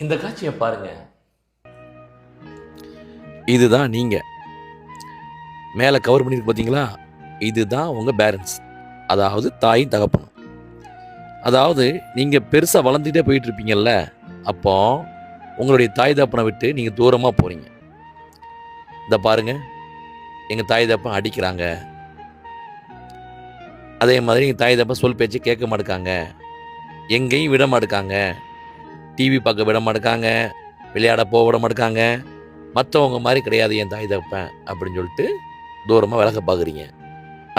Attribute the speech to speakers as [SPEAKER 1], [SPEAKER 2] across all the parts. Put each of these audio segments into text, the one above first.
[SPEAKER 1] இந்த காட்சியை பாருங்க.
[SPEAKER 2] இதுதான் நீங்கள் மேலே கவர் பண்ணியிருக்கு பார்த்தீங்களா? இதுதான் உங்கள் பேரண்ட்ஸ், அதாவது தாய் தகப்பனும். அதாவது நீங்கள் பெருசாக வளர்ந்துட்டே போயிட்டு இருப்பீங்கல்ல, அப்போ உங்களுடைய தாய் தகப்பனை விட்டு நீங்கள் தூரமாக போகிறீங்க. இந்த பாருங்க, எங்கள் தாய் தகப்பன் அடிக்கிறாங்க, அதே மாதிரி எங்கள் தாய் தகப்பன் சொல் பேச்சு கேட்க மாட்டேக்காங்க, எங்கேயும் விட மாட்டேக்காங்க, டிவி பார்க்க விட மாட்டேக்காங்க, விளையாட போக விட மாட்டேக்காங்க, மற்றவங்க மாதிரி கிடையாது என் தாய் தகப்பன் அப்படின்னு சொல்லிட்டு தூரமாக விலக பார்க்குறீங்க.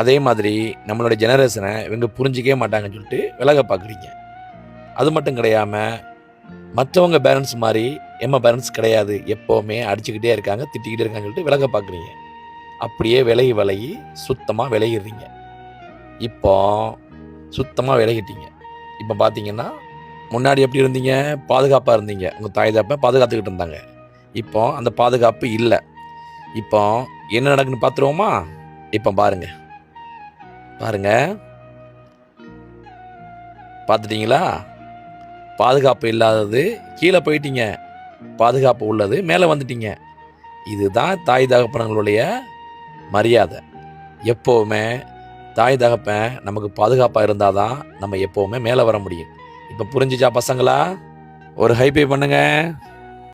[SPEAKER 2] அதே மாதிரி நம்மளுடைய ஜெனரேஷனை இவங்க புரிஞ்சிக்கவே மாட்டாங்கன்னு சொல்லிட்டு விலக பார்க்குறீங்க. அது மட்டும் கிடையாமல் மற்றவங்க பேரண்ட்ஸ் மாதிரி எம்ம பேரண்ட்ஸ் கிடையாது, எப்போவுமே அடிச்சுக்கிட்டே இருக்காங்க, திட்டிக்கிட்டே இருக்காங்கன்னு சொல்லிட்டு விலக பார்க்குறீங்க. அப்படியே விலகி சுத்தமாக விலகிடுறீங்க. இப்போ சுத்தமாக விலகிட்டீங்க. இப்போ பார்த்தீங்கன்னா முன்னாடி எப்படி இருந்தீங்க? பாதுகாப்பாக இருந்தீங்க, உங்கள் தாய் தகப்பன் பாதுகாத்துக்கிட்டு இருந்தாங்க. இப்போ அந்த பாதுகாப்பு இல்லை. இப்போ என்ன நடக்குன்னு பார்த்துருவோமா? இப்போ பாருங்க பார்த்துட்டீங்களா? பாதுகாப்பு இல்லாதது கீழே போயிட்டீங்க, பாதுகாப்பு உள்ளது மேலே வந்துட்டீங்க. இதுதான் தாய் தகப்பனங்களுடைய மரியாதை. எப்போவுமே தாய் தகப்பன் நமக்கு பாதுகாப்பாக இருந்தால் தான் நம்ம எப்போவுமே மேலே வர முடியும். இப்போ புரிஞ்சுச்சா பசங்களா? ஒரு ஹைபை பண்ணுங்க.